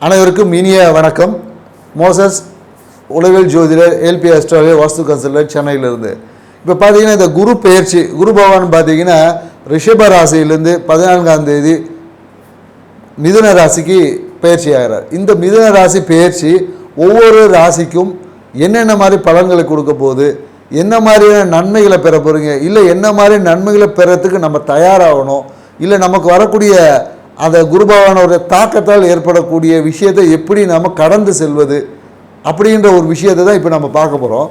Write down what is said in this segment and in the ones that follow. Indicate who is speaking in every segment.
Speaker 1: அனைவருக்கும் இனிய வணக்கம். மோசஸ் உளவியல் ஜோதிடர், எல்பி அஸ்ட்ராலஜர், வாஸ்து கன்சல்டன்ட், சென்னையிலிருந்து. இப்போ பார்த்தீங்கன்னா இந்த குரு பெயர்ச்சி, குரு பகவான் பார்த்தீங்கன்னா ரிஷப ராசியிலேருந்து 14ஆம் தேதி மிதுன ராசிக்கு பயிற்சி ஆகிறார். இந்த மிதுன ராசி பெயர்ச்சி ஒவ்வொரு ராசிக்கும் என்னென்ன மாதிரி பலன்களை கொடுக்க போகுது, என்ன மாதிரியான நன்மைகளை பெற போகிறீங்க, இல்லை என்ன மாதிரி நன்மைகளை பெறத்துக்கு நம்ம தயாராகணும், இல்லை நமக்கு வரக்கூடிய அந்த குரு பகவானோட தாக்கத்தால் ஏற்படக்கூடிய விஷயத்தை எப்படி நம்ம கடந்து செல்வது அப்படின்ற ஒரு விஷயத்தை தான் இப்போ நம்ம பார்க்க போகிறோம்.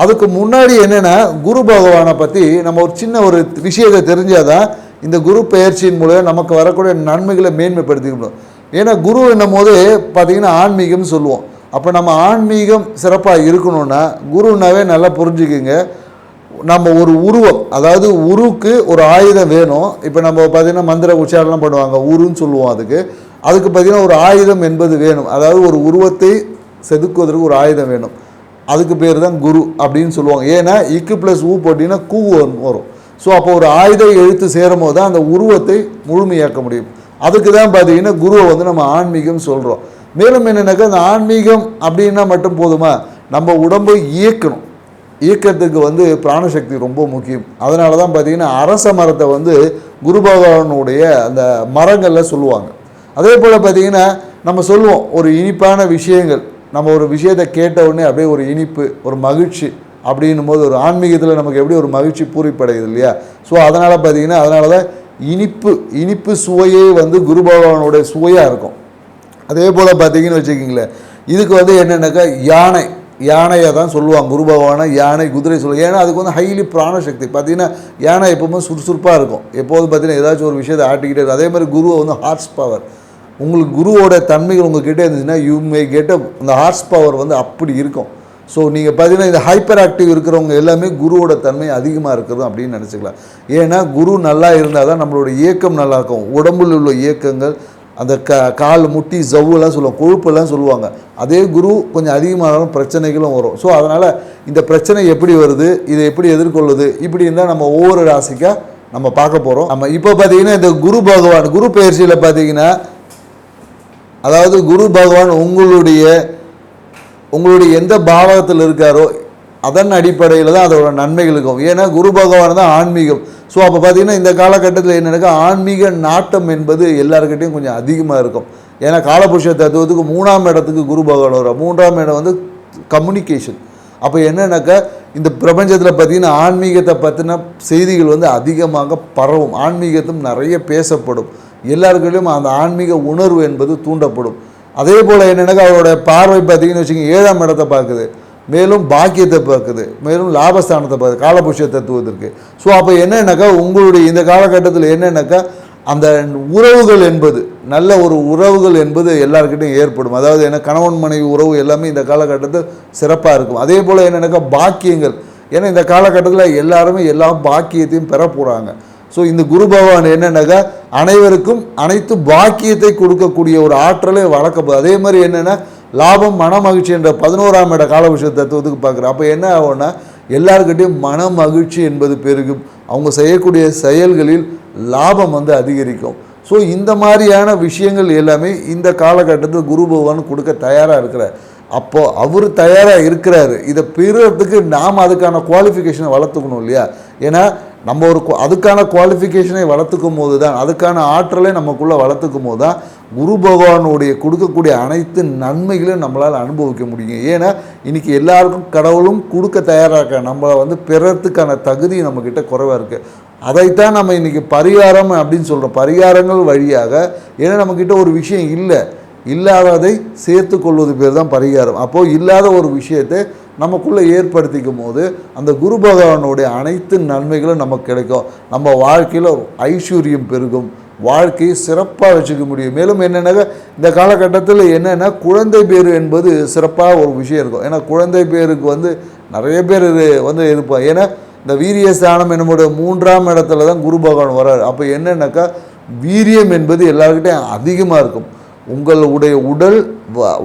Speaker 1: அதுக்கு முன்னாடி என்னென்னா, குரு பகவானை பற்றி நம்ம ஒரு சின்ன ஒரு விஷயத்தை தெரிஞ்சால் தான் இந்த குரு பெயர்ச்சியின் மூலம் நமக்கு வரக்கூடிய நன்மைகளை மேன்மைப்படுத்திக்கணும். ஏன்னா குரு என்னும் போது பார்த்திங்கன்னா ஆன்மீகம்னு சொல்லுவோம். அப்போ நம்ம ஆன்மீகம் சிறப்பாக இருக்கணும்னா குருனாவே நல்லா புரிஞ்சுக்குங்க. நம்ம ஒரு உருவம், அதாவது உருக்கு ஒரு ஆயுதம் வேணும். இப்போ நம்ம பார்த்திங்கன்னா மந்திர உச்சாரணம் பண்ணுவாங்க, உருன்னு சொல்லுவோம். அதுக்கு பார்த்திங்கன்னா ஒரு ஆயுதம் என்பது வேணும். அதாவது ஒரு உருவத்தை செதுக்குவதற்கு ஒரு ஆயுதம் வேணும். அதுக்கு பேர் தான் குரு அப்படின்னு சொல்லுவாங்க. ஏன்னா இக்கு ப்ளஸ் ஊ போட்டிங்கன்னா கூ வரும். ஸோ அப்போ ஒரு ஆயுத எழுத்து சேரும் போது தான் அந்த உருவத்தை முழுமையாக்க முடியும். அதுக்கு தான் பார்த்திங்கன்னா குருவை வந்து நம்ம ஆன்மீகம் சொல்கிறோம். மேலும் என்னென்னாக்கா, அந்த ஆன்மீகம் அப்படின்னா மட்டும் போதுமா, நம்ம உடம்பை இயக்கணும். இயக்கத்துக்கு வந்து பிராணசக்தி ரொம்ப முக்கியம். அதனால தான் பார்த்திங்கன்னா அரச மரத்தை வந்து குரு பகவானுடைய அந்த மரங்களில் சொல்லுவாங்க. அதே போல் பார்த்திங்கன்னா நம்ம சொல்லுவோம், ஒரு இனிப்பான விஷயங்கள், நம்ம ஒரு விஷயத்தை கேட்ட உடனே அப்படியே ஒரு இனிப்பு, ஒரு மகிழ்ச்சி அப்படின்னும் போது ஒரு ஆன்மீகத்தில் நமக்கு எப்படி ஒரு மகிழ்ச்சி பூரிப்படையுது இல்லையா? ஸோ அதனால் பார்த்திங்கன்னா அதனால தான் இனிப்பு சுவையே வந்து குரு பகவானுடைய சுவையாக இருக்கும். அதே போல் பார்த்திங்கன்னு வச்சுக்கிங்களேன், இதுக்கு வந்து என்னென்னாக்கா யானையை தான் சொல்லுவாங்க குரு பகவானை. யானை, குதிரை சொல்லுவாங்க. ஏன்னா அதுக்கு வந்து ஹைலி பிராணசக்தி. பார்த்திங்கன்னா யானை எப்போவுமே சுறுசுறுப்பாக இருக்கும். எப்போது பார்த்திங்கன்னா ஏதாச்சும் ஒரு விஷயத்தை ஆட்டிக்கிட்டே இருக்கும். அதே மாதிரி குருவை வந்து ஹார்ஸ் பவர், உங்களுக்கு குருவோட தன்மைகள் உங்கள்கிட்ட இருந்துச்சுன்னா யூ மே கெட் அந்த ஹார்ஸ் பவர் வந்து அப்படி இருக்கும். ஸோ நீங்கள் பார்த்தீங்கன்னா இந்த ஹைப்பர் ஆக்டிவ் இருக்கிறவங்க எல்லாமே குருவோட தன்மை அதிகமாக இருக்கிறது அப்படின்னு நினச்சிக்கலாம். ஏன்னா குரு நல்லா இருந்தால் தான் நம்மளோட இயக்கம் நல்லா இருக்கும். உடம்பில் உள்ள இயக்கங்கள், அந்த கால், முட்டி, ஜவ்வுலாம் சொல்லுவாங்க, கொழுப்பெல்லாம் சொல்லுவாங்க. அதே குரு கொஞ்சம் அதிகமானாலும் பிரச்சனைகளும் வரும். ஸோ அதனால் இந்த பிரச்சனை எப்படி வருது, இதை எப்படி எதிர்கொள்வது, இப்படி இருந்தால் நம்ம ஒவ்வொரு ராசிக்காக நம்ம பார்க்க போகிறோம். நம்ம இப்போ பார்த்திங்கன்னா இந்த குரு பகவான் குரு பெயர்ச்சியில் பார்த்திங்கன்னா, அதாவது குரு பகவான் உங்களுடைய எந்த பாவகத்தில் இருக்காரோ அதன் அடிப்படையில் தான் அதோட நன்மைகள் இருக்கும். ஏன்னா குரு பகவான் தான் ஆன்மீகம். ஸோ அப்போ பார்த்திங்கன்னா இந்த காலகட்டத்தில் என்னென்னா ஆன்மீக நாட்டம் என்பது எல்லாருக்கிட்டையும் கொஞ்சம் அதிகமாக இருக்கும். ஏன்னா காலபுருஷ தத்துவத்துக்கு 3ஆம் இடத்துக்கு குரு பகவான் வரும். 3ஆம் இடம் வந்து கம்யூனிகேஷன். அப்போ என்னென்னாக்கா இந்த பிரபஞ்சத்தில் பார்த்திங்கன்னா ஆன்மீகத்தை பற்றின செய்திகள் வந்து அதிகமாக பரவும். ஆன்மீகத்தும் நிறைய பேசப்படும். எல்லாருக்கிட்டையும் அந்த ஆன்மீக உணர்வு என்பது தூண்டப்படும். அதே போல் என்னென்னாக்கா அவருடைய பார்வை பார்த்திங்கன்னு வச்சுக்கோங்க 7ஆம் இடத்தை பார்க்குது, மேலும் பாக்கியத்தை பார்க்குது, மேலும் லாபஸ்தானத்தை பார்க்குது காலபுருஷ தத்துவத்திற்கு. ஸோ அப்போ என்னென்னாக்கா உங்களுடைய இந்த காலகட்டத்தில் என்னென்னாக்கா அந்த உறவுகள் என்பது, நல்ல ஒரு உறவுகள் என்பது எல்லாருக்கிட்டையும் ஏற்படும். அதாவது என்ன, கணவன் மனைவி உறவு எல்லாமே இந்த காலகட்டத்தில் சிறப்பாக இருக்கும். அதே போல் என்னென்னாக்கா பாக்கியங்கள், ஏன்னா இந்த காலகட்டத்தில் எல்லாருமே எல்லா பாக்கியத்தையும் பெற போகிறாங்க. ஸோ இந்த குரு பகவான் என்னென்னாக்கா அனைவருக்கும் அனைத்து பாக்கியத்தை கொடுக்கக்கூடிய ஒரு ஆற்றலை வளர்க்க. அதே மாதிரி என்னென்னா லாபம், மன மகிழ்ச்சி என்ற 11ஆம் இட காலபுருஷ தத்துவத்துக்கு பார்க்குறேன். அப்போ என்ன ஆகும்னா எல்லாருக்கிட்டையும் மன மகிழ்ச்சி என்பது பெருகும். அவங்க செய்யக்கூடிய செயல்களில் லாபம் வந்து அதிகரிக்கும். ஸோ இந்த மாதிரியான விஷயங்கள் எல்லாமே இந்த காலகட்டத்தில் குரு பகவான் கொடுக்க தயாராக இருக்கிறார். அப்போது அவர் தயாராக இருக்கிறாரு. இதை பெறுறதுக்கு நாம் அதுக்கான குவாலிஃபிகேஷனை வளர்த்துக்கணும் இல்லையா? ஏன்னா நம்ம அதுக்கான குவாலிஃபிகேஷனை வளர்த்துக்கும் போது தான், அதுக்கான ஆற்றலை நமக்குள்ளே வளர்த்துக்கும் போது தான் குரு பகவானுடைய கொடுக்கக்கூடிய அனைத்து நன்மைகளையும் நம்மளால் அனுபவிக்க முடியும். ஏன்னா இன்றைக்கி எல்லாருக்கும் கடவுளும் கொடுக்க தயாராக, நம்மளை வந்து பெறத்துக்கான தகுதி நம்மக்கிட்ட குறைவாக இருக்குது. அதைத்தான் நம்ம இன்றைக்கி பரிகாரம் அப்படின்னு சொல்கிறோம். பரிகாரங்கள் வழியாக, ஏன்னா நம்மக்கிட்ட ஒரு விஷயம் இல்லாததை சேர்த்து கொள்வது பேர் தான் பரிகாரம். அப்போது இல்லாத ஒரு விஷயத்தை நமக்குள்ளே ஏற்படுத்திக்கும் போது அந்த குரு பகவானுடைய அனைத்து நன்மைகளும் நமக்கு கிடைக்கும். நம்ம வாழ்க்கையில் ஐஸ்வர்யம் பெருகும், வாழ்க்கையை சிறப்பாக வச்சுக்க முடியும். மேலும் என்னென்னாக்கா இந்த காலகட்டத்தில் என்னென்னா குழந்தை பேர் என்பது சிறப்பாக ஒரு விஷயம் இருக்கும். ஏன்னா குழந்தை பேருக்கு வந்து நிறைய பேர் வந்து இருப்பாங்க. ஏன்னா இந்த வீரியஸ்தானம் என்னுடைய 3ஆம் இடத்துல தான் குரு பகவான் வர்றார். அப்போ என்னென்னாக்கா வீரியம் என்பது எல்லாருக்கிட்டையும் அதிகமாக இருக்கும். உங்களுடைய உடல்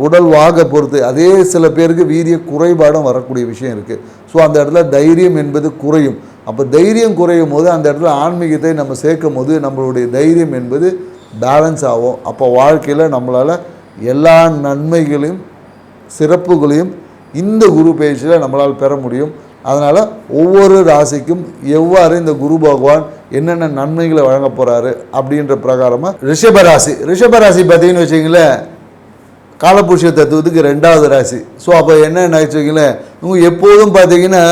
Speaker 1: உடல் வாக பொறுத்து அதே சில பேருக்கு வீரிய குறைபாடும் வரக்கூடிய விஷயம் இருக்குது. ஸோ அந்த இடத்துல தைரியம் என்பது குறையும். அப்போ தைரியம் குறையும் போது அந்த இடத்துல ஆன்மீகத்தை நம்ம சேர்க்கும் போது நம்மளுடைய தைரியம் என்பது பேலன்ஸ் ஆகும். அப்போ வாழ்க்கையில் நம்மளால் எல்லா நன்மைகளையும் சிறப்புகளையும் இந்த குரு பயிற்சியில் நம்மளால் பெற முடியும். அதனால் ஒவ்வொரு ராசிக்கும் எவ்வாறு இந்த குரு பகவான் என்னென்ன நன்மைகளை வழங்க போகிறாரு அப்படின்ற பிரகாரமாக ரிஷபராசி பார்த்தீங்கன்னு வச்சிங்களேன், காலபுருஷ தத்துவத்துக்கு 2வது ராசி. ஸோ அப்போ என்ன வச்சுக்கங்களேன், இவங்க எப்போதும் பார்த்தீங்கன்னா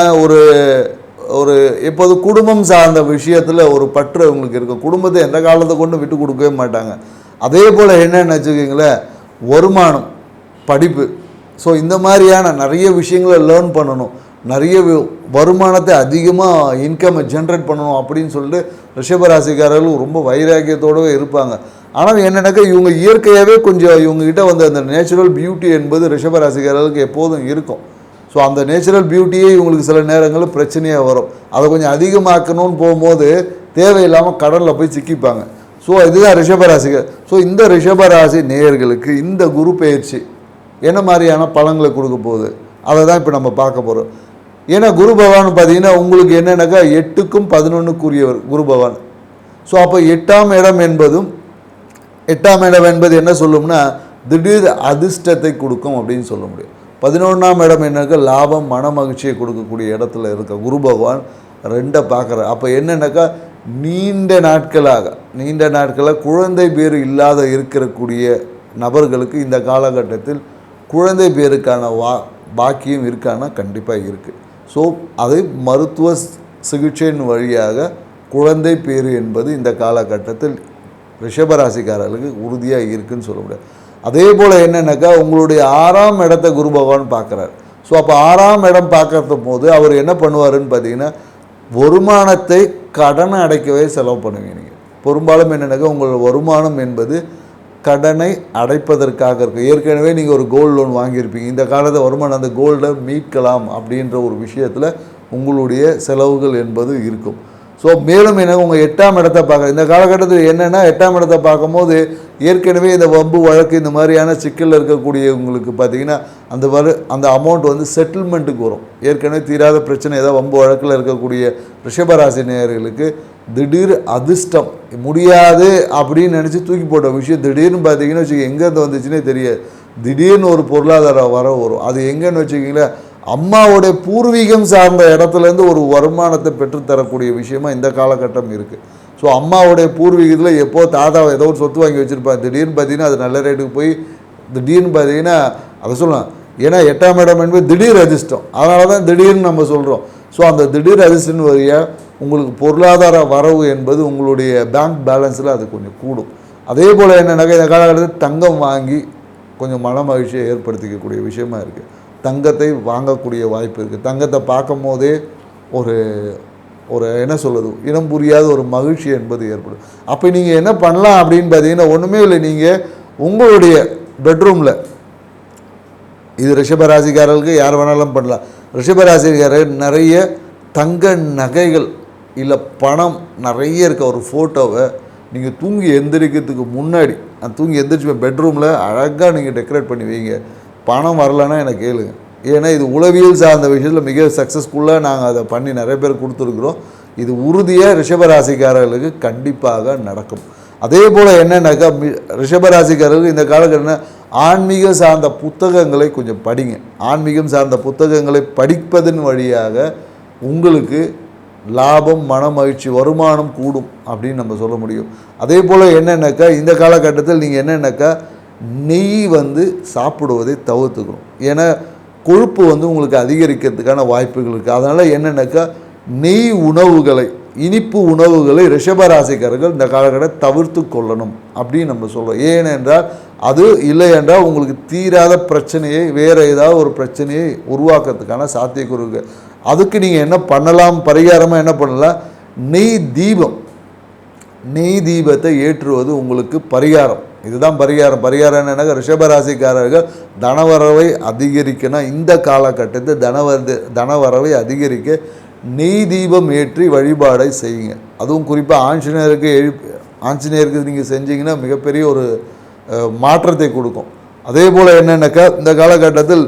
Speaker 1: ஒரு எப்போதும் குடும்பம் சார்ந்த விஷயத்தில் ஒரு பற்று அவங்களுக்கு இருக்கும். குடும்பத்தை எந்த காலத்தை கொண்டு விட்டு கொடுக்கவே மாட்டாங்க. அதே போல் என்னென்னு வச்சுக்கிங்களேன், வருமானம், படிப்பு, ஸோ இந்த மாதிரியான நிறைய விஷயங்களை லேர்ன் பண்ணணும், நிறைய வருமானத்தை அதிகமாக இன்கம் ஜென்ரேட் பண்ணணும் அப்படின்னு சொல்லிட்டு ரிஷபராசிக்காரர்கள் ரொம்ப வைராக்கியத்தோடு இருப்பாங்க. ஆனால் என்னென்னாக்கா இவங்க இயற்கையாகவே கொஞ்சம் இவங்ககிட்ட வந்து அந்த நேச்சுரல் பியூட்டி என்பது ரிஷபராசிக்காரர்களுக்கு எப்போதும் இருக்கும். ஸோ அந்த நேச்சுரல் பியூட்டியே இவங்களுக்கு சில நேரங்களில் பிரச்சனையாக வரும். அதை கொஞ்சம் அதிகமாக்கணும்னு போகும்போது தேவையில்லாமல் கடலில் போய் சிக்கிப்பாங்க. ஸோ இதுதான் ரிஷபராசிகள். ஸோ இந்த ரிஷபராசி நேயர்களுக்கு இந்த குரு பயிற்சி என்ன மாதிரியான பலன்களை கொடுக்க போகுது அதை தான் இப்போ நம்ம பார்க்க போகிறோம். ஏன்னா குரு பகவான் பார்த்தீங்கன்னா உங்களுக்கு என்னென்னாக்கா 8க்கும் 11க்குரியவர் குரு பகவான். ஸோ அப்போ 8ஆம் இடம் என்பது என்ன சொல்லும்னா திடீர் அதிர்ஷ்டத்தை கொடுக்கும் அப்படின்னு சொல்ல முடியும். 11ஆம் இடம் என்னக்கா லாபம் மன மகிழ்ச்சியை கொடுக்கக்கூடிய இடத்துல இருக்க குரு பகவான் 2 பார்க்குறார். அப்போ என்னென்னாக்கா நீண்ட நாட்களாக குழந்தை பேர் இல்லாத இருக்கக்கூடிய நபர்களுக்கு இந்த காலகட்டத்தில் குழந்தை பேருக்கான பாக்கியம் இருக்கானா கண்டிப்பாக இருக்குது. ஸோ அது மருத்துவ சிகிச்சையின் வழியாக குழந்தை பேரு என்பது இந்த காலகட்டத்தில் ரிஷபராசிக்காரர்களுக்கு உறுதியாக இருக்குதுன்னு சொல்ல முடியாது. அதே போல் என்னென்னாக்கா உங்களுடைய 6ஆம் இடத்தை குரு பகவான் பார்க்குறார். ஸோ அப்போ 6ஆம் இடம் பார்க்கறது போது அவர் என்ன பண்ணுவாருன்னு பார்த்தீங்கன்னா வருமானத்தை கடனை அடைக்கவே செலவு பண்ணுவீங்க. நீங்கள் பெரும்பாலும் என்னென்னாக்கா உங்களோட வருமானம் என்பது கடனை அடைப்பதற்காக இருக்குது. ஏற்கனவே நீங்கள் ஒரு கோல்டு லோன் வாங்கியிருப்பீங்க, இந்த காலத்தை வருமானம் அந்த கோல்டை மீட்கலாம் அப்படின்ற ஒரு விஷயத்தில் உங்களுடைய செலவுகள் என்பது இருக்கும். ஸோ மேலும் என்ன உங்கள் 8ஆம் இடத்தை பார்க்க இந்த காலகட்டத்தில் என்னென்னா 8ஆம் இடத்தை பார்க்கும்போது ஏற்கனவே இந்த வம்பு வழக்கு இந்த மாதிரியான சிக்கலில் இருக்கக்கூடியவங்களுக்கு பார்த்தீங்கன்னா அந்த அமௌண்ட் வந்து செட்டில்மெண்ட்டுக்கு வரும். ஏற்கனவே தீராத பிரச்சனை ஏதாவது வம்பு வழக்கில் இருக்கக்கூடிய ரிஷபராசி நேயர்களுக்கு திடீர் அதிர்ஷ்டம் முடியாது அப்படின்னு நினச்சி தூக்கி போட்ட விஷயம் திடீர்னு பார்த்தீங்கன்னா வச்சுக்க எங்கேருந்து வந்துச்சுன்னே தெரியாது. திடீர்னு ஒரு பொருளாதார வரவு வரும். அது எங்கன்னு வச்சுக்கிங்களேன் அம்மாவோடைய பூர்வீகம் சார்ந்த இடத்துலேருந்து ஒரு வருமானத்தை பெற்றுத்தரக்கூடிய விஷயமா இந்த காலகட்டம் இருக்குது. ஸோ அம்மாவுடைய பூர்வீகத்தில் எப்போ தாத்தாவை ஏதோ ஒரு சொத்து வாங்கி வச்சுருப்பாங்க, திடீர்னு பார்த்தீங்கன்னா அது நல்ல ரேட்டுக்கு போய் திடீர்னு பார்த்தீங்கன்னா அதை சொல்லலாம். ஏன்னா 8ஆம் இடம் என்பது திடீர் அதிர்ஷ்டம், அதனால தான் திடீர்னு நம்ம சொல்கிறோம். ஸோ அந்த திடீர் அதிர்ஷ்டம் வழியாக உங்களுக்கு பொருளாதார வரவு என்பது உங்களுடைய பேங்க் பேலன்ஸில் அது கொஞ்சம் கூடும். அதே போல் என்னென்னாக்கா இந்த காலகட்டத்தில் தங்கம் வாங்கி கொஞ்சம் மன மகிழ்ச்சியை ஏற்படுத்திக்கக்கூடிய விஷயமா இருக்குது. தங்கத்தை வாங்கக்கூடிய வாய்ப்பு இருக்குது. தங்கத்தை பார்க்கும் போதே ஒரு என்ன சொல்லுது இனம் புரியாத ஒரு மகிழ்ச்சி என்பது ஏற்படும். அப்போ நீங்கள் என்ன பண்ணலாம் அப்படின்னு பார்த்தீங்கன்னா ஒன்றுமே இல்லை, நீங்கள் உங்களுடைய பெட்ரூமில் இது ரிஷபராசிக்காரர்களுக்கு யார் வேணாலும் பண்ணலாம். ரிஷபராசிக்காரர் நிறைய தங்க நகைகள் இல்லை பணம் நிறைய இருக்க ஒரு ஃபோட்டோவை நீங்கள் தூங்கி எந்திரிக்கிறதுக்கு முன்னாடி தூங்கி எந்திரிச்சு பெட்ரூமில் அழகாக நீங்கள் டெக்கரேட் பண்ணி வைங்க. பணம் வரலைன்னா எனக்கு கேளுங்க. ஏன்னா இது உளவியல் சார்ந்த விஷயத்தில் மிக சக்ஸஸ்ஃபுல்லாக நாங்கள் அதை பண்ணி நிறைய பேர் கொடுத்துருக்குறோம். இது உறுதியாக ரிஷபராசிக்காரர்களுக்கு கண்டிப்பாக நடக்கும். அதே போல் என்னென்னாக்கா ரிஷபராசிக்காரர்களுக்கு இந்த காலகட்டம் ஆன்மீக சார்ந்த புத்தகங்களை கொஞ்சம் படிங்க. ஆன்மீகம் சார்ந்த புத்தகங்களை படிப்பதன் வழியாக உங்களுக்கு லாபம் மன மகிழ்ச்சி வருமானம் கூடும் அப்படின்னு நம்ம சொல்ல முடியும். அதே போல் என்னென்னாக்கா இந்த காலகட்டத்தில் நீங்கள் என்னென்னாக்கா நெய் வந்து சாப்பிடுவதை தவிர்த்துக்கணும். ஏன்னா கொழுப்பு வந்து உங்களுக்கு அதிகரிக்கிறதுக்கான வாய்ப்புகள் இருக்குது. அதனால் என்னென்னாக்கா நெய் உணவுகளை இனிப்பு உணவுகளை ரிஷபராசிக்காரர்கள் இந்த காலகட்டத்தை தவிர்த்து கொள்ளணும் அப்படின்னு நம்ம சொல்கிறோம். ஏனென்றால் அது இல்லை என்றால் உங்களுக்கு தீராத பிரச்சனையை வேறு ஏதாவது ஒரு பிரச்சனையை உருவாக்குறதுக்கான சாத்தியக்கூறு இருக்குது. அதுக்கு நீங்கள் என்ன பண்ணலாம், பரிகாரமாக என்ன பண்ணலாம், நெய் தீபத்தை ஏற்றுவது உங்களுக்கு பரிகாரம். இதுதான் பரிகாரம் என்னென்னா ரிஷபராசிக்காரர்கள் தனவரவை அதிகரிக்கணும். இந்த காலகட்டத்தில் தனவரவை அதிகரிக்க நெய் தீபம் ஏற்றி வழிபாடை செய்யுங்க. அதுவும் குறிப்பாக ஆஞ்சநேயருக்கு நீங்கள் செஞ்சீங்கன்னா மிகப்பெரிய ஒரு மாற்றத்தை கொடுக்கும். அதே போல் என்னென்னாக்கா இந்த காலகட்டத்தில்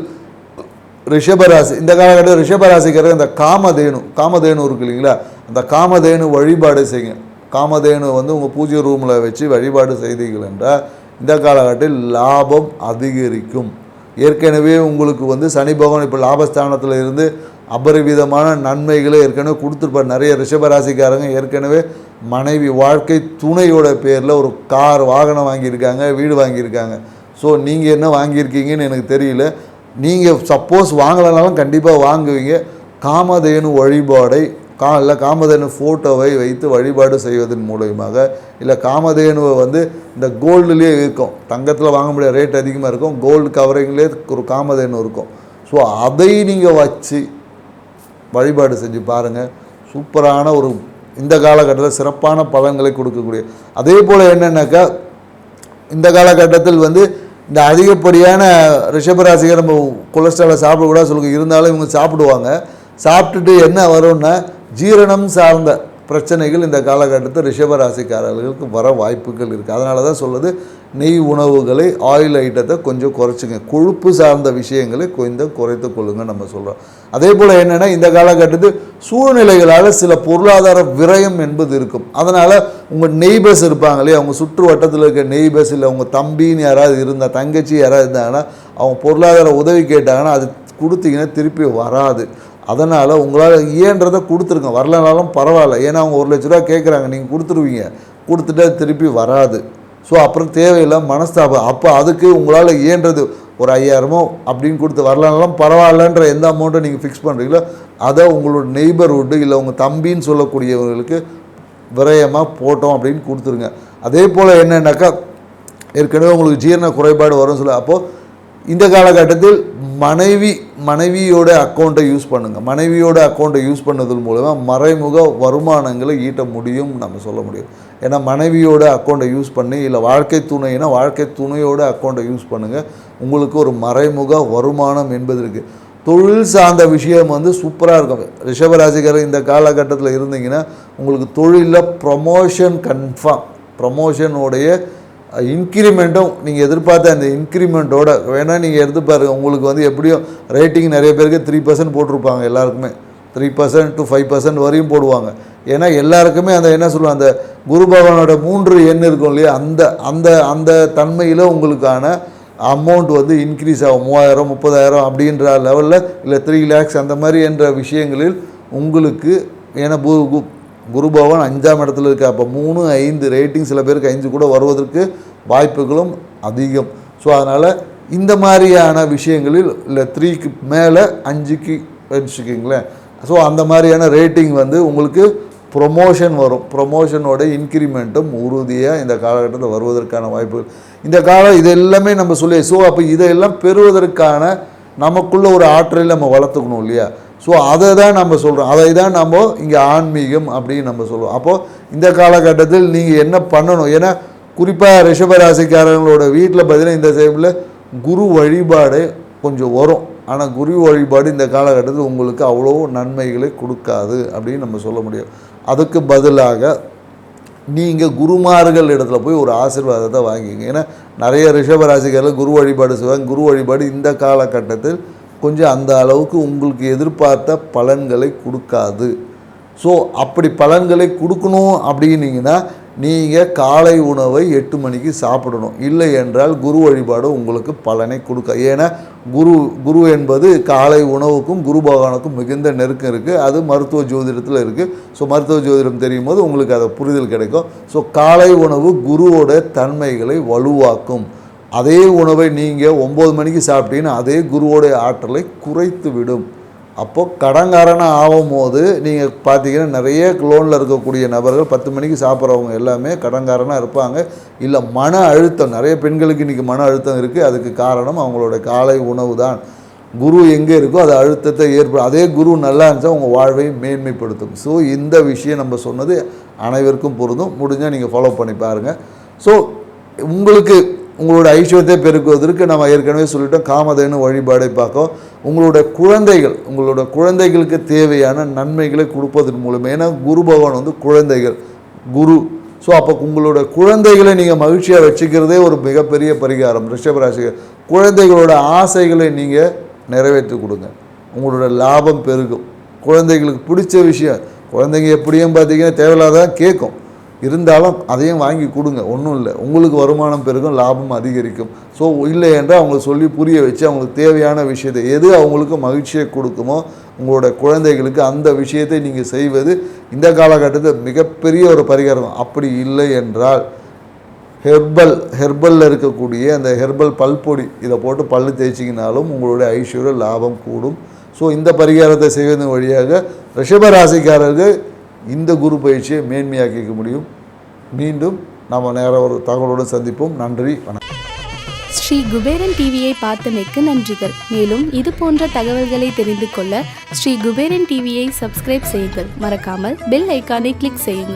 Speaker 1: ரிஷபராசி, இந்த காலகட்டத்தில் ரிஷபராசிக்காரர் இந்த காமதேனு இருக்கு இல்லைங்களா, அந்த காமதேனு வழிபாடு செய்யுங்க. காமதேனு வந்து உங்கள் பூஜை ரூமில் வச்சு வழிபாடு செய்தீர்கள் என்றால் இந்த காலகட்டத்தில் லாபம் அதிகரிக்கும். ஏற்கனவே உங்களுக்கு வந்து சனி பகவான் இப்போ லாபஸ்தானத்தில் இருந்து அபரிவிதமான நன்மைகளை ஏற்கனவே கொடுத்துருப்பார். நிறைய ரிஷபராசிக்காரங்க ஏற்கனவே மனைவி வாழ்க்கை துணையோட பேரில் ஒரு கார் வாகனம் வாங்கியிருக்காங்க, வீடு வாங்கியிருக்காங்க. ஸோ நீங்கள் என்ன வாங்கியிருக்கீங்கன்னு எனக்கு தெரியல. நீங்கள் சப்போஸ் வாங்கலைனாலும் கண்டிப்பாக வாங்குவீங்க. காமதேனு வழிபாடை இல்லை காமதேனு ஃபோட்டோவை வைத்து வழிபாடு செய்வதன் மூலயமாக, இல்லை காமதேனுவை வந்து இந்த கோல்டுலேயே இருக்கும், தங்கத்தில் வாங்க முடியாத ரேட் அதிகமாக இருக்கும், கோல்டு கவரிங்லேயே ஒரு காமதேனு இருக்கும். ஸோ அதை நீங்கள் வச்சு வழிபாடு செஞ்சு பாருங்கள். சூப்பரான ஒரு இந்த காலகட்டத்தில் சிறப்பான பலன்களை கொடுக்கக்கூடிய. அதே போல் என்னென்னாக்கா இந்த காலகட்டத்தில் வந்து இந்த அதிகப்படியான ரிஷபராசிகர் நம்ம கொலஸ்ட்ராலை சாப்பிடக்கூடாது சொல்லுங்க, இருந்தாலும் இவங்க சாப்பிடுவாங்க. சாப்பிட்டுட்டு என்ன வரும்னா ஜீரணம் சார்ந்த பிரச்சனைகள் இந்த காலகட்டத்தில் ரிஷபராசிக்காரர்களுக்கு வர வாய்ப்புகள் இருக்குது. அதனால தான் சொல்லுது, நெய் உணவுகளை, ஆயில் ஐட்டத்தை கொஞ்சம் குறைச்சிங்க, கொழுப்பு சார்ந்த விஷயங்களை கொஞ்சம் குறைத்து கொள்ளுங்க நம்ம சொல்கிறோம். அதே போல் என்னென்னா இந்த காலகட்டத்தில் சூழ்நிலைகளால் சில பொருளாதார விரயம் என்பது இருக்கும். அதனால் உங்கள் நெய்பர்ஸ் இருப்பாங்க இல்லையா, அவங்க சுற்று வட்டத்தில் இருக்க நெய்பர்ஸ், இல்லை உங்கள் தம்பின்னு யாராவது இருந்தால், தங்கச்சி யாராவது இருந்தாங்கன்னா அவங்க பொருளாதார உதவி கேட்டாங்கன்னா அது கொடுத்தீங்கன்னா திருப்பி வராது. அதனால் உங்களால் ஏன்றதை கொடுத்துருங்க, வரலனாலும் பரவாயில்ல. ஏன்னா அவங்க 1 லட்ச ரூபா கேட்குறாங்க, நீங்கள் கொடுத்துருவீங்க, கொடுத்துட்டு திருப்பி வராது. ஸோ அப்புறம் தேவையில்லை மனஸ்தாபம். அப்போ அதுக்கு உங்களால் ஏன்றது ஒரு 5000 அப்படின்னு கொடுத்து வரலனாலும் பரவாயில்லன்ற எந்த அமௌண்ட்டை நீங்கள் ஃபிக்ஸ் பண்ணுறீங்களோ அதை உங்களோட நெய்பர்ஹுட்டு இல்லை உங்கள் தம்பின்னு சொல்லக்கூடியவர்களுக்கு விரயமாக போட்டோம் அப்படின்னு கொடுத்துருங்க. அதே போல் என்னென்னாக்கா ஏற்கனவே உங்களுக்கு ஜீரண குறைபாடு வரும்னு சொல்ல, அப்போது இந்த காலகட்டத்தில் மனைவியோட அக்கௌண்ட்டை யூஸ் பண்ணுங்கள். மனைவியோட அக்கௌண்ட்டை யூஸ் பண்ணதன் மூலமாக மறைமுக வருமானங்களை ஈட்ட முடியும் நம்ம சொல்ல முடியும். ஏன்னா மனைவியோட அக்கௌண்ட்டை யூஸ் பண்ணி, இல்லை வாழ்க்கை துணையோட அக்கௌண்ட்டை யூஸ் பண்ணுங்கள். உங்களுக்கு ஒரு மறைமுக வருமானம் என்பது இருக்குது. தொழில் சார்ந்த விஷயம் வந்து சூப்பராக இருக்கும். ரிஷபராசிக்காரர் இந்த காலகட்டத்தில் இருந்தீங்கன்னா உங்களுக்கு தொழிலில் ப்ரமோஷன் கன்ஃபார்ம். ப்ரமோஷனோடைய இன்க்ரிமெண்ட்டும் நீங்கள் எதிர்பார்த்த அந்த இன்க்ரிமெண்ட்டோட வேணால் நீங்கள் எடுத்து பாருங்கள். உங்களுக்கு வந்து எப்படியும் ரேட்டிங் நிறைய பேருக்கு 3% போட்டிருப்பாங்க. எல்லாருக்குமே 3% to 5% வரையும் போடுவாங்க. ஏன்னா எல்லாருக்குமே அந்த என்ன சொல்லுவாங்க, அந்த குரு பகவானோட 3 எண் இருக்கும் இல்லையா, அந்த அந்த அந்த தன்மையில் உங்களுக்கான அமௌண்ட் வந்து இன்க்ரீஸ் ஆகும். 3000 30,000 அப்படின்ற லெவலில், இல்லை 3 lakhs அந்த மாதிரி என்ற விஷயங்களில் உங்களுக்கு. ஏன்னா குரு பகவான் 5ஆம் இடத்துல இருக்குது. அப்போ 3 5 ரேட்டிங், சில பேருக்கு 5 கூட வருவதற்கு வாய்ப்புகளும் அதிகம். ஸோ அதனால் இந்த மாதிரியான விஷயங்களில் இல்லை 3க்கு மேலே 5க்கு வச்சுக்கிங்களேன். ஸோ அந்த மாதிரியான ரேட்டிங் வந்து உங்களுக்கு ப்ரொமோஷன் வரும். ப்ரொமோஷனோட இன்க்ரிமெண்ட்டும் உறுதியாக இந்த காலகட்டத்தில் வருவதற்கான வாய்ப்புகள் இந்த இது எல்லாமே நம்ம சொல்லி. ஸோ அப்போ இதையெல்லாம் பெறுவதற்கான நமக்குள்ள ஒரு ஆற்றலை நம்ம வளர்த்துக்கணும் இல்லையா. ஸோ அதை தான் நம்ம சொல்கிறோம், அதை தான் நம்ம இங்கே ஆன்மீகம் அப்படின்னு நம்ம சொல்லுவோம். அப்போது இந்த காலகட்டத்தில் நீங்கள் என்ன பண்ணணும், ஏன்னா குறிப்பாக ரிஷபராசிக்காரங்களோட வீட்டில் பார்த்தீங்கன்னா இந்த டைமில் குரு வழிபாடு கொஞ்சம் வரும். ஆனால் குரு வழிபாடு இந்த காலகட்டத்தில் உங்களுக்கு அவ்வளோ நன்மைகளை கொடுக்காது அப்படின்னு நம்ம சொல்ல முடியும். அதுக்கு பதிலாக நீங்கள் குருமார்கள் இடத்துல போய் ஒரு ஆசீர்வாதத்தை வாங்கிங்க. ஏன்னா நிறைய ரிஷபராசிக்காரர்கள் குரு வழிபாடு செய்வாங்க. குரு வழிபாடு இந்த காலகட்டத்தில் கொஞ்சம் அந்த அளவுக்கு உங்களுக்கு எதிர்பார்த்த பலன்களை கொடுக்காது. ஸோ அப்படி பலன்களை கொடுக்கணும் அப்படின்னீங்கன்னா நீங்கள் காலை உணவை 8 மணிக்கு சாப்பிடணும். இல்லை என்றால் குரு வழிபாடு உங்களுக்கு பலனை கொடுக்க. ஏன்னா குரு என்பது காலை உணவுக்கும் குரு பகவானுக்கும் மிகுந்த நெருக்கம் இருக்குது. அது மருத்துவ ஜோதிடத்தில் இருக்குது. ஸோ மருத்துவ ஜோதிடம் தெரியும் போது உங்களுக்கு அதை புரிதல் கிடைக்கும். ஸோ காலை உணவு குருவோட தன்மைகளை வலுவாக்கும். அதே உணவை நீங்கள் 9 மணிக்கு சாப்பிட்டீங்கன்னா அதே குருவோடைய ஆற்றலை குறைத்து விடும். அப்போது கடன்காரனாக ஆகும் போது நீங்கள் பார்த்தீங்கன்னா நிறைய லோனில் இருக்கக்கூடிய நபர்கள் 10 மணிக்கு சாப்பிட்றவங்க எல்லாமே கடன்காரனாக இருப்பாங்க. இல்லை மன அழுத்தம், நிறைய பெண்களுக்கு இன்றைக்கி மன அழுத்தம் இருக்குது. அதுக்கு காரணம் அவங்களோட காலை உணவு தான். குரு எங்கே இருக்கோ அது அழுத்தத்தை ஏற்படும். அதே குரு நல்லா இருந்துச்சா உங்கள் வாழ்வை மேன்மைப்படுத்தும். ஸோ இந்த விஷயம் நம்ம சொன்னது அனைவருக்கும் பொருந்தும். முடிஞ்சால் நீங்கள் ஃபாலோ பண்ணி பாருங்கள். ஸோ உங்களுக்கு உங்களோட ஐஸ்வர்யத்தை பெருக்குவதற்கு நம்ம ஏற்கனவே சொல்லிட்டோம், காமதேனு வழிபாடை பார்க்கும். உங்களோட குழந்தைகளுக்கு தேவையான நன்மைகளை கொடுப்பதன் மூலம். ஏன்னா குரு பகவான் வந்து குழந்தைகள், குரு ஸோ அப்போ உங்களோட குழந்தைகளை நீங்கள் மகிழ்ச்சியாக வச்சுக்கிறதே ஒரு மிகப்பெரிய பரிகாரம். ரிஷபராசிக்கு குழந்தைகளோட ஆசைகளை நீங்கள் நிறைவேற்றி கொடுங்க, உங்களோட லாபம் பெருகும். குழந்தைகளுக்கு பிடிச்ச விஷயம், குழந்தைங்க எப்படியும் பார்த்தீங்கன்னா தேவையில்லாதான் கேட்கும், இருந்தாலும் அதையும் வாங்கி கொடுங்க, ஒன்றும் இல்லை, உங்களுக்கு வருமானம் பெருகும், லாபம் அதிகரிக்கும். ஸோ இல்லை என்றால் அவங்களுக்கு சொல்லி புரிய வச்சு அவங்களுக்கு தேவையான விஷயத்தை எது அவங்களுக்கு மகிழ்ச்சியை கொடுக்குமோ உங்களோட குழந்தைகளுக்கு அந்த விஷயத்தை நீங்கள் செய்வது இந்த காலகட்டத்தில் மிகப்பெரிய ஒரு பரிகாரம். அப்படி இல்லை என்றால் ஹெர்பலில் இருக்கக்கூடிய அந்த ஹெர்பல் பல்பொடி இதை போட்டு பல்லு தேய்ச்சிக்கினாலும் உங்களுடைய ஐஸ்வர்ய லாபம் கூடும். ஸோ இந்த பரிகாரத்தை செய்வதன் வழியாக ரிஷபராசிக்காரர்கள் இந்த குரு பயிற்சியை மேன்மையாக்கிக்க முடியும். மீண்டும் நாம் நேரம் ஒரு தகவலோடு சந்திப்போம். நன்றி, வணக்கம்.
Speaker 2: ஸ்ரீ குபேரன் டிவியை பார்த்தமைக்கு நன்றிகள். மேலும் இது போன்ற தகவல்களை தெரிந்து கொள்ள ஸ்ரீ குபேரன் டிவியை சப்ஸ்கிரைப் செய்யுங்கள். மறக்காமல் பெல் ஐக்கானை கிளிக் செய்யுங்கள்.